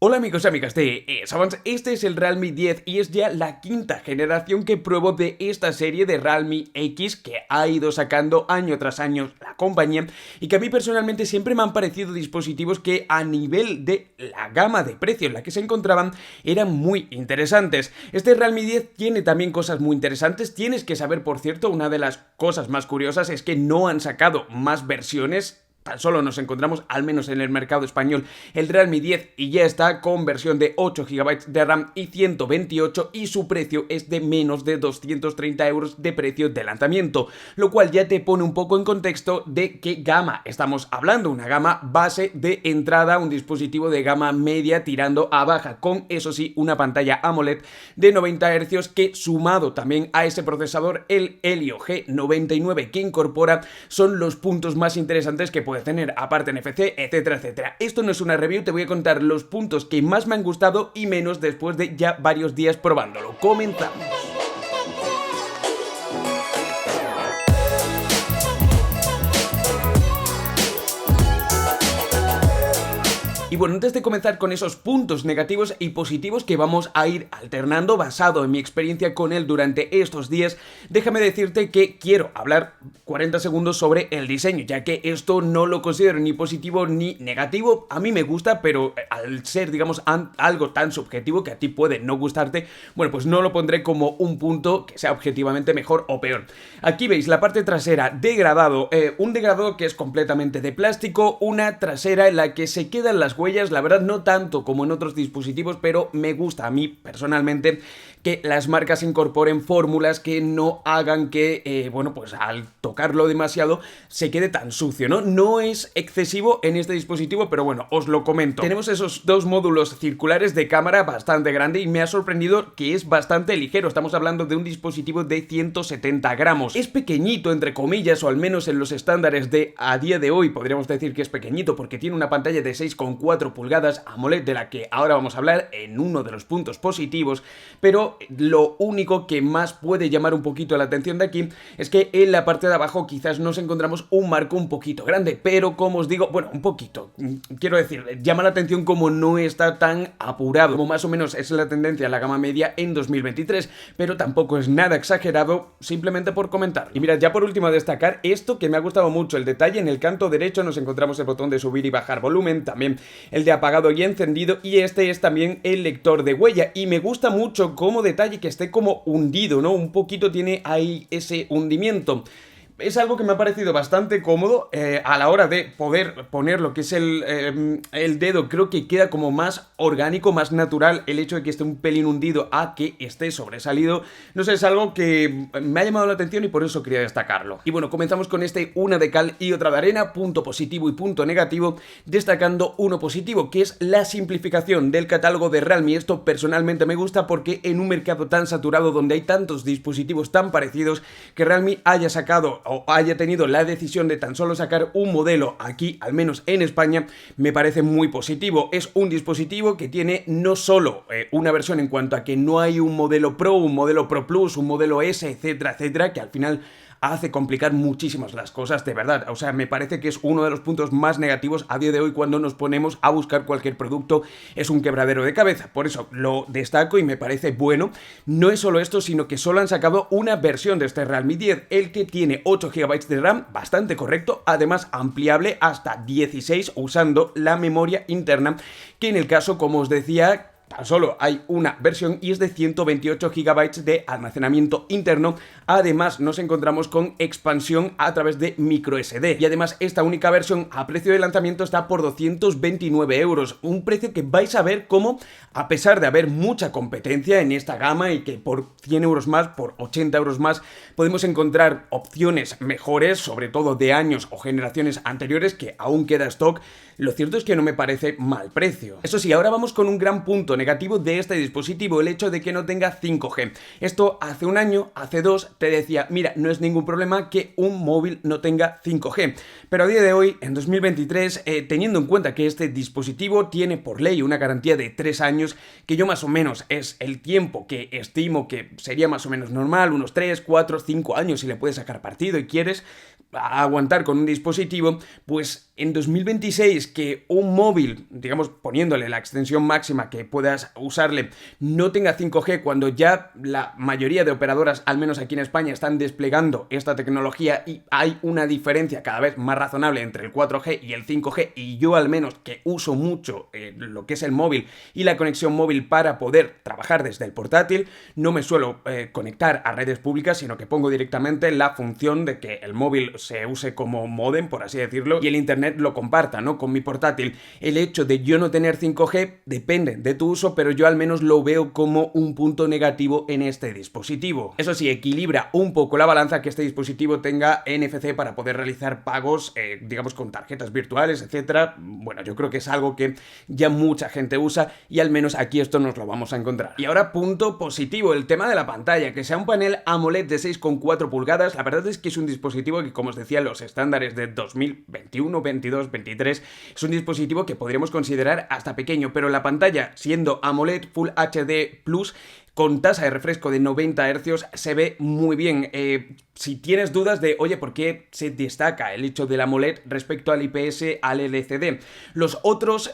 Hola amigos y amigas de Savants, este es el Realme 10 y es ya la quinta generación que pruebo de esta serie de Realme X que ha ido sacando año tras año la compañía y que a mí personalmente siempre me han parecido dispositivos que a nivel de la gama de precio en la que se encontraban eran muy interesantes. Este Realme 10 tiene también cosas muy interesantes, tienes que saber por cierto, una de las cosas más curiosas es que no han sacado más versiones. Tan solo nos encontramos, al menos en el mercado español, el Realme 10 y ya está con versión de 8 GB de RAM y 128 y su precio es de menos de 230 euros de precio de lanzamiento, lo cual ya te pone un poco en contexto de qué gama estamos hablando, una gama base de entrada, un dispositivo de gama media tirando a baja, con eso sí una pantalla AMOLED de 90 Hz que sumado también a ese procesador, el Helio G99 que incorpora, son los puntos más interesantes que puede tener, aparte NFC, etcétera, etcétera. Esto no es una review, te voy a contar los puntos que más me han gustado y menos después de ya varios días probándolo. Comenzamos. Y bueno, antes de comenzar con esos puntos negativos y positivos que vamos a ir alternando basado en mi experiencia con él durante estos días, déjame decirte que quiero hablar 40 segundos sobre el diseño, ya que esto no lo considero ni positivo ni negativo. A mí me gusta, pero al ser, digamos, algo tan subjetivo que a ti puede no gustarte, bueno, pues no lo pondré como un punto que sea objetivamente mejor o peor. Aquí veis la parte trasera degradado, un degradado que es completamente de plástico, una trasera en la que se quedan las huellas, la verdad no tanto como en otros dispositivos, pero me gusta a mí personalmente que las marcas incorporen fórmulas que no hagan que, bueno, pues al tocarlo demasiado se quede tan sucio, ¿no? No es excesivo en este dispositivo, pero bueno, os lo comento. Tenemos esos dos módulos circulares de cámara bastante grande y me ha sorprendido que es bastante ligero. Estamos hablando de un dispositivo de 170 gramos. Es pequeñito, entre comillas, o al menos en los estándares de a día de hoy podríamos decir que es pequeñito porque tiene una pantalla de 6,4 pulgadas AMOLED de la que ahora vamos a hablar en uno de los puntos positivos, pero lo único que más puede llamar un poquito la atención de aquí es que en la parte de abajo quizás nos encontramos un marco un poquito grande, pero como os digo, bueno, un poquito, quiero decir, llama la atención como no está tan apurado, como más o menos es la tendencia a la gama media en 2023, pero tampoco es nada exagerado, simplemente por comentar. Y mirad, ya por último a destacar esto que me ha gustado mucho, el detalle en el canto derecho nos encontramos el botón de subir y bajar volumen, también el de apagado y encendido, y este es también el lector de huella, y me gusta mucho como detalle que esté como hundido, ¿no? Un poquito tiene ahí ese hundimiento. Es algo que me ha parecido bastante cómodo a la hora de poder poner lo que es el dedo. Creo que queda como más orgánico, más natural el hecho de que esté un pelín hundido a que esté sobresalido. No sé, es algo que me ha llamado la atención y por eso quería destacarlo. Y bueno, comenzamos con una de cal y otra de arena, punto positivo y punto negativo, destacando uno positivo, que es la simplificación del catálogo de Realme. Esto personalmente me gusta porque en un mercado tan saturado donde hay tantos dispositivos tan parecidos, que Realme haya sacado o haya tenido la decisión de tan solo sacar un modelo aquí, al menos en España, me parece muy positivo. Es un dispositivo que tiene no solo una versión en cuanto a que no hay un modelo Pro, un modelo Pro Plus, un modelo S, etcétera, etcétera, que al final hace complicar muchísimas las cosas, de verdad. O sea, me parece que es uno de los puntos más negativos a día de hoy cuando nos ponemos a buscar cualquier producto. Es un quebradero de cabeza, por eso lo destaco y me parece bueno. No es solo esto, sino que solo han sacado una versión de este Realme 10, el que tiene 8 GB de RAM, bastante correcto, además ampliable hasta 16 usando la memoria interna, que en el caso, como os decía, tan solo hay una versión y es de 128 GB de almacenamiento interno. Además nos encontramos con expansión a través de microSD y además esta única versión a precio de lanzamiento está por 229 euros, un precio que vais a ver cómo, a pesar de haber mucha competencia en esta gama y que por 100 euros más, por 80 euros más, podemos encontrar opciones mejores, sobre todo de años o generaciones anteriores, que aún queda stock. Lo cierto es que no me parece mal precio. Eso sí, ahora vamos con un gran punto negativo de este dispositivo, el hecho de que no tenga 5G. Esto hace un año, hace dos, te decía, mira, no es ningún problema que un móvil no tenga 5G. Pero a día de hoy, en 2023, teniendo en cuenta que este dispositivo tiene por ley una garantía de 3 años, que yo más o menos es el tiempo que estimo que sería más o menos normal, unos 3, 4, 5 años si le puedes sacar partido y quieres aguantar con un dispositivo, pues en 2026 que un móvil, digamos poniéndole la extensión máxima que puedas usarle, no tenga 5G cuando ya la mayoría de operadoras, al menos aquí en España, están desplegando esta tecnología y hay una diferencia cada vez más razonable entre el 4G y el 5G, y yo al menos que uso mucho lo que es el móvil y la conexión móvil para poder trabajar desde el portátil, no me suelo conectar a redes públicas, sino que pongo directamente la función de que el móvil se use como módem, por así decirlo, y el internet lo comparta, ¿no?, con mi portátil. El hecho de yo no tener 5G depende de tu uso, pero yo al menos lo veo como un punto negativo en este dispositivo. Eso sí, equilibra un poco la balanza que este dispositivo tenga NFC para poder realizar pagos, digamos, con tarjetas virtuales, etcétera. Bueno, yo creo que es algo que ya mucha gente usa y al menos aquí esto nos lo vamos a encontrar. Y ahora, punto positivo, el tema de la pantalla, que sea un panel AMOLED de 6,4 pulgadas, la verdad es que es un dispositivo que, como os decía, los estándares de 2021, 22, 23, es un dispositivo que podríamos considerar hasta pequeño, pero la pantalla, siendo AMOLED Full HD Plus, con tasa de refresco de 90 Hz, se ve muy bien. Si tienes dudas de, oye, ¿por qué se destaca el hecho del AMOLED respecto al IPS, al LCD? Los otros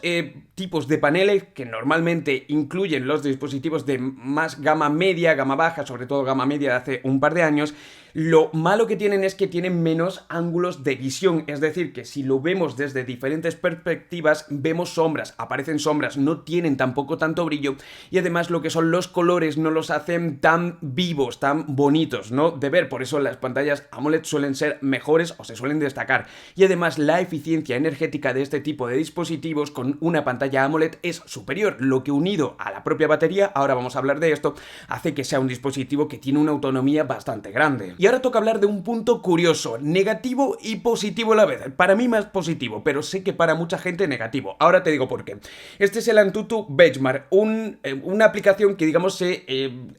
tipos de paneles que normalmente incluyen los dispositivos de más gama media, gama baja, sobre todo gama media de hace un par de años, lo malo que tienen es que tienen menos ángulos de visión, es decir, que si lo vemos desde diferentes perspectivas, vemos sombras, aparecen sombras, no tienen tampoco tanto brillo, y además lo que son los colores no los hacen tan vivos, tan bonitos, ¿no?, de ver. Por eso las pantallas AMOLED suelen ser mejores o se suelen destacar, y además la eficiencia energética de este tipo de dispositivos con una pantalla AMOLED es superior, lo que, unido a la propia batería, ahora vamos a hablar de esto, hace que sea un dispositivo que tiene una autonomía bastante grande. Y ahora toca hablar de un punto curioso, negativo y positivo a la vez. Para mí más positivo, pero sé que para mucha gente negativo. Ahora te digo por qué. Este es el Antutu Benchmark, una aplicación que, digamos, se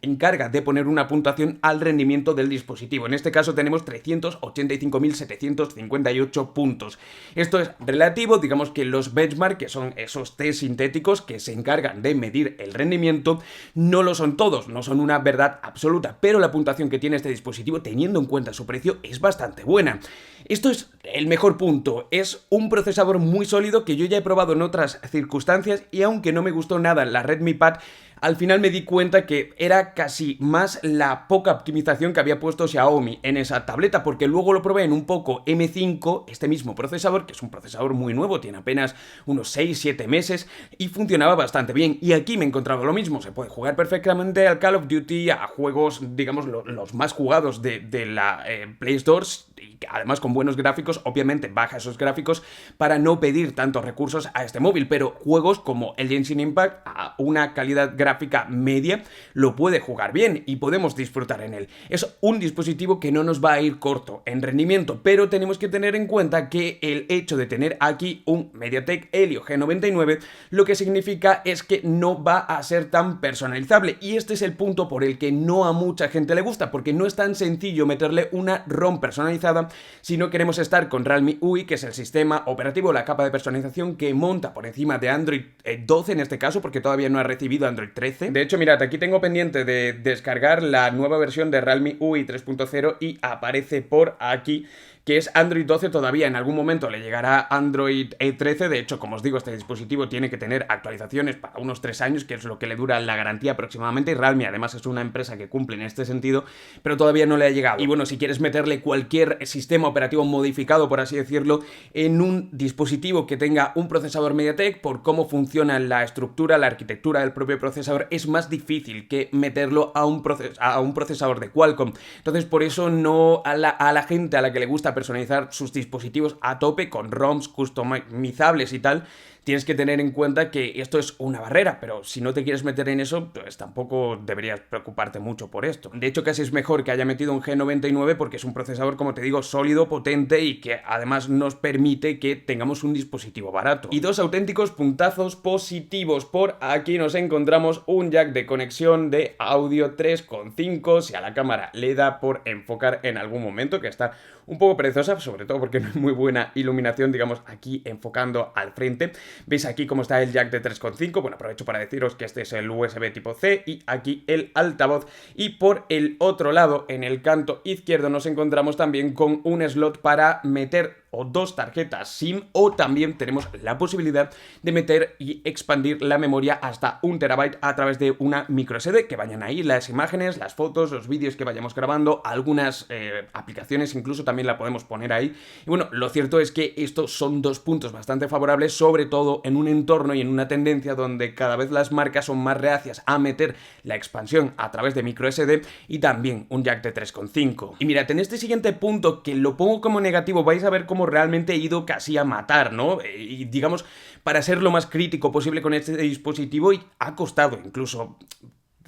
encarga de poner una puntuación al rendimiento del dispositivo. En este caso tenemos 385.758 puntos. Esto es relativo, digamos que los benchmark, que son esos test sintéticos que se encargan de medir el rendimiento, no lo son todos, no son una verdad absoluta, pero la puntuación que tiene este dispositivo, teniendo en cuenta su precio, es bastante buena. Esto es el mejor punto, es un procesador muy sólido que yo ya he probado en otras circunstancias, y aunque no me gustó nada la Redmi Pad, al final me di cuenta que era casi más la poca optimización que había puesto Xiaomi en esa tableta, porque luego lo probé en un Poco M5, este mismo procesador, que es un procesador muy nuevo, tiene apenas unos 6-7 meses, y funcionaba bastante bien. Y aquí me he encontrado lo mismo, se puede jugar perfectamente al Call of Duty, a juegos, digamos, los más jugados de la Play Store, y además con buenos gráficos. Obviamente baja esos gráficos para no pedir tantos recursos a este móvil, pero juegos como el Genshin Impact, a una calidad gráfica media, lo puede jugar bien y podemos disfrutar en él. Es un dispositivo que no nos va a ir corto en rendimiento, pero tenemos que tener en cuenta que el hecho de tener aquí un MediaTek Helio G99 lo que significa es que no va a ser tan personalizable, y este es el punto por el que no a mucha gente le gusta, porque no es tan sencillo meterle una ROM personalizada si no queremos estar con Realme UI, que es el sistema operativo, la capa de personalización que monta por encima de Android 12 en este caso, porque todavía no ha recibido Android 13. De hecho, mirad, aquí tengo pendiente de descargar la nueva versión de Realme UI 3.0 y aparece por aquí que es Android 12 todavía. En algún momento le llegará Android 13. De hecho, como os digo, este dispositivo tiene que tener actualizaciones para unos 3 años, que es lo que le dura la garantía aproximadamente, y Realme además es una empresa que cumple en este sentido, pero todavía no le ha llegado. Y bueno, si quieres meterle cualquier sistema operativo modificado, por así decirlo, en un dispositivo que tenga un procesador MediaTek, por cómo funciona la estructura, la arquitectura del propio procesador, es más difícil que meterlo a un procesador de Qualcomm. Entonces, por eso no a la gente a la que le gusta personalizar sus dispositivos a tope con ROMs customizables y tal, tienes que tener en cuenta que esto es una barrera, pero si no te quieres meter en eso, pues tampoco deberías preocuparte mucho por esto. De hecho, casi es mejor que haya metido un G99 porque es un procesador, como te digo, sólido, potente y que además nos permite que tengamos un dispositivo barato. Y dos auténticos puntazos positivos. Por aquí nos encontramos un jack de conexión de audio 3.5, si a la cámara le da por enfocar en algún momento, que está un poco perezosa, sobre todo porque no hay muy buena iluminación, digamos, aquí enfocando al frente. Veis aquí cómo está el jack de 3.5, bueno, aprovecho para deciros que este es el USB tipo C y aquí el altavoz. Y por el otro lado, en el canto izquierdo, nos encontramos también con un slot para meter o 2 tarjetas SIM, o también tenemos la posibilidad de meter y expandir la memoria hasta 1 TB a través de una microSD, que vayan ahí las imágenes, las fotos, los vídeos que vayamos grabando, algunas aplicaciones incluso también la podemos poner ahí. Y bueno, lo cierto es que estos son 2 puntos bastante favorables, sobre todo en un entorno y en una tendencia donde cada vez las marcas son más reacias a meter la expansión a través de microSD y también un jack de 3.5. Y mirad, en este siguiente punto, que lo pongo como negativo, vais a ver cómo realmente he ido casi a matar, ¿no? Y digamos, para ser lo más crítico posible con este dispositivo, y ha costado incluso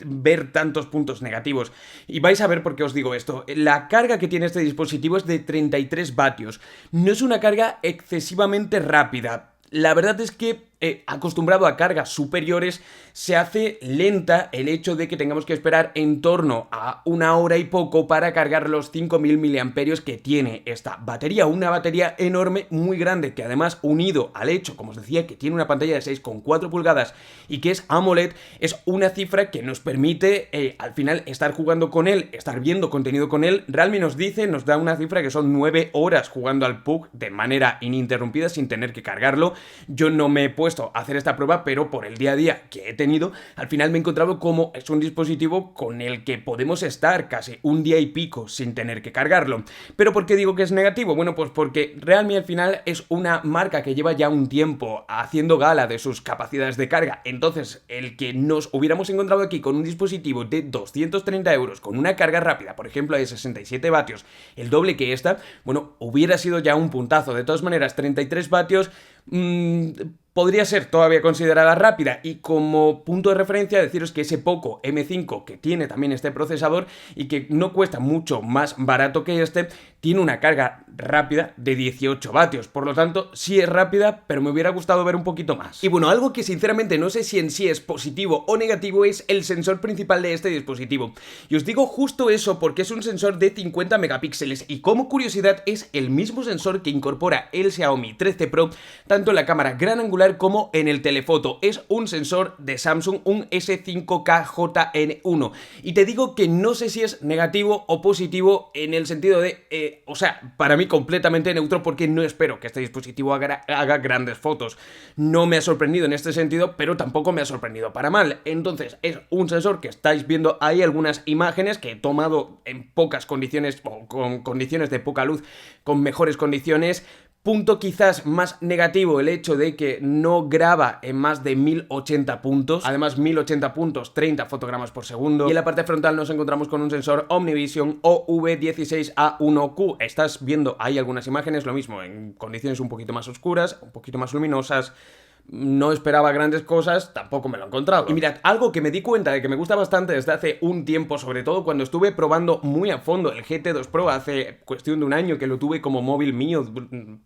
ver tantos puntos negativos. Y vais a ver por qué os digo esto. La carga que tiene este dispositivo es de 33 vatios. No es una carga excesivamente rápida. La verdad es que acostumbrado a cargas superiores, se hace lenta el hecho de que tengamos que esperar en torno a 1 hora y poco para cargar los 5000 mAh que tiene esta batería. Una batería enorme, muy grande, que además, unido al hecho, como os decía, que tiene una pantalla de 6,4 pulgadas y que es AMOLED, es una cifra que nos permite al final estar jugando con él, estar viendo contenido con él. Realme nos dice, nos da una cifra que son 9 horas jugando al PUBG de manera ininterrumpida sin tener que cargarlo. Yo no me he puesto a hacer esta prueba, pero por el día a día que he tenido, al final me he encontrado como es un dispositivo con el que podemos estar casi un día y pico sin tener que cargarlo. ¿Pero por qué digo que es negativo? Bueno, pues porque Realme al final es una marca que lleva ya un tiempo haciendo gala de sus capacidades de carga. Entonces, el que nos hubiéramos encontrado aquí con un dispositivo de 230 euros, con una carga rápida, por ejemplo, de 67 vatios, el doble que esta, bueno, hubiera sido ya un puntazo. De todas maneras, 33 vatios... podría ser todavía considerada rápida, y como punto de referencia deciros que ese Poco M5, que tiene también este procesador y que no cuesta mucho más barato que este, tiene una carga rápida de 18 vatios, por lo tanto sí es rápida, pero me hubiera gustado ver un poquito más. Y bueno, algo que sinceramente no sé si en sí es positivo o negativo es el sensor principal de este dispositivo, y os digo justo eso porque es un sensor de 50 megapíxeles y como curiosidad es el mismo sensor que incorpora el Xiaomi 13 Pro, tanto en la cámara gran angular como en el telefoto. Es un sensor de Samsung, un S5K-JN1, y te digo que no sé si es negativo o positivo en el sentido de, o sea, para mí completamente neutro, porque no espero que este dispositivo haga grandes fotos. No me ha sorprendido en este sentido, pero tampoco me ha sorprendido para mal. Entonces es un sensor que estáis viendo ahí algunas imágenes que he tomado en pocas condiciones o con condiciones de poca luz, con mejores condiciones. Punto quizás más negativo, el hecho de que no graba en más de 1080 puntos, además 1080 puntos, 30 fotogramas por segundo, y en la parte frontal nos encontramos con un sensor OmniVision OV16A1Q. Estás viendo ahí algunas imágenes, lo mismo, en condiciones un poquito más oscuras, un poquito más luminosas. No esperaba grandes cosas, tampoco me lo he encontrado. Y mirad, algo que me di cuenta de que me gusta bastante desde hace un tiempo, sobre todo cuando estuve probando muy a fondo el GT2 Pro hace cuestión de un año, que lo tuve como móvil mío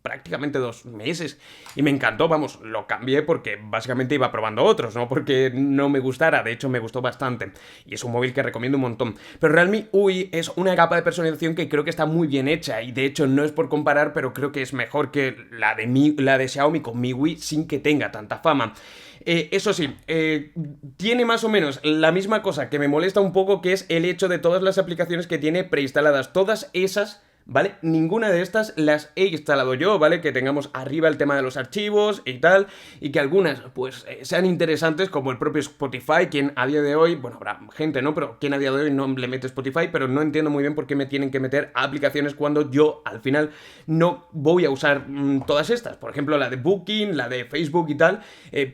prácticamente 2 meses, y me encantó, vamos, lo cambié porque básicamente iba probando otros, no porque no me gustara, de hecho me gustó bastante, y es un móvil que recomiendo un montón. Pero Realme UI es una capa de personalización que creo que está muy bien hecha, y de hecho no es por comparar, pero creo que es mejor que la de Xiaomi con MIUI sin que tenga tanta fama. Eso sí, tiene más o menos la misma cosa que me molesta un poco, que es el hecho de todas las aplicaciones que tiene preinstaladas. Todas esas, ¿vale? Ninguna de estas las he instalado yo, ¿vale? Que tengamos arriba el tema de los archivos y tal, y que algunas, pues, sean interesantes, como el propio Spotify, quien a día de hoy, bueno, habrá gente, ¿no? Pero quien a día de hoy no le mete Spotify, pero no entiendo muy bien por qué me tienen que meter aplicaciones cuando yo, al final, no voy a usar todas estas. Por ejemplo, la de Booking, la de Facebook y tal,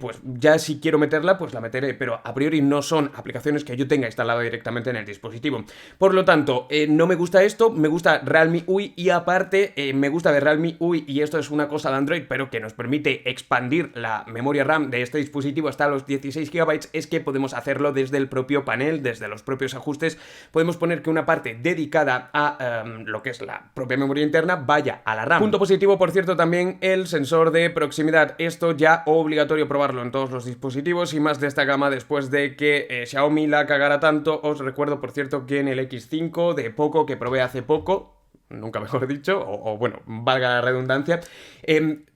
pues ya si quiero meterla, pues la meteré, pero a priori no son aplicaciones que yo tenga instalada directamente en el dispositivo. Por lo tanto, no me gusta esto, me gusta Realme UI, y aparte me gusta de Realme UI, y esto es una cosa de Android, pero que nos permite expandir la memoria RAM de este dispositivo hasta los 16 GB, es que podemos hacerlo desde el propio panel, desde los propios ajustes. Podemos poner que una parte dedicada a lo que es la propia memoria interna vaya a la RAM. Punto positivo, por cierto, también el sensor de proximidad. Esto ya obligatorio probarlo en todos los dispositivos, y más de esta gama después de que Xiaomi la cagara tanto. Os recuerdo, por cierto, que en el X5 de Poco, que probé hace poco, nunca mejor dicho, o bueno, valga la redundancia,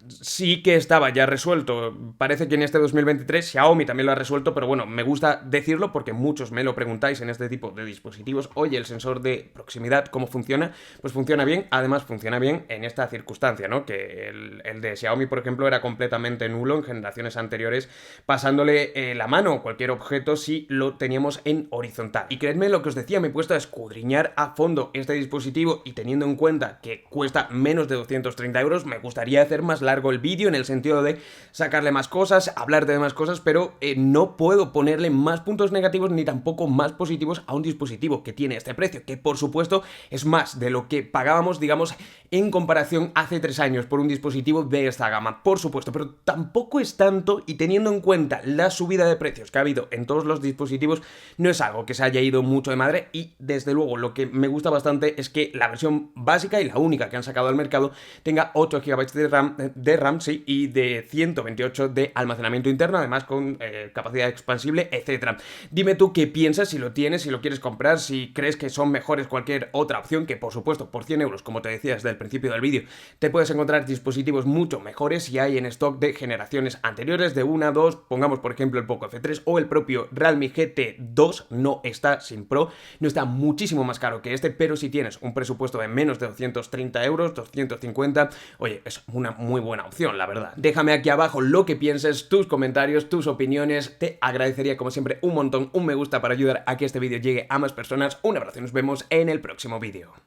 sí que estaba ya resuelto. Parece que en este 2023 Xiaomi también lo ha resuelto, pero bueno, me gusta decirlo porque muchos me lo preguntáis en este tipo de dispositivos. Oye, el sensor de proximidad, ¿cómo funciona? Pues funciona bien, además funciona bien en esta circunstancia, ¿no? Que el de Xiaomi, por ejemplo, era completamente nulo en generaciones anteriores, pasándole la mano a cualquier objeto si lo teníamos en horizontal. Y creedme lo que os decía, me he puesto a escudriñar a fondo este dispositivo y teniendo en cuenta que cuesta menos de 230 euros, me gustaría hacer más largo el vídeo en el sentido de sacarle más cosas, hablar de más cosas, pero no puedo ponerle más puntos negativos ni tampoco más positivos a un dispositivo que tiene este precio, que por supuesto es más de lo que pagábamos, digamos, en comparación hace 3 años por un dispositivo de esta gama, por supuesto, pero tampoco es tanto, y teniendo en cuenta la subida de precios que ha habido en todos los dispositivos, no es algo que se haya ido mucho de madre. Y desde luego lo que me gusta bastante es que la versión básica y la única que han sacado al mercado tenga 8 GB de RAM sí, y de 128 de almacenamiento interno, además con capacidad expansible, etcétera. Dime tú qué piensas, si lo tienes, si lo quieres comprar, si crees que son mejores cualquier otra opción, que por supuesto por 100 euros, como te decía desde el principio del vídeo, te puedes encontrar dispositivos mucho mejores y hay en stock de generaciones anteriores, de 1, 2, pongamos por ejemplo el Poco F3 o el propio Realme GT2, no está sin Pro, no está muchísimo más caro que este, pero si tienes un presupuesto de menos de 230 euros, 250, oye, es una muy buena opción, la verdad. Déjame aquí abajo lo que pienses, tus comentarios, tus opiniones, te agradecería como siempre un montón, un me gusta para ayudar a que este vídeo llegue a más personas. Un abrazo y nos vemos en el próximo vídeo.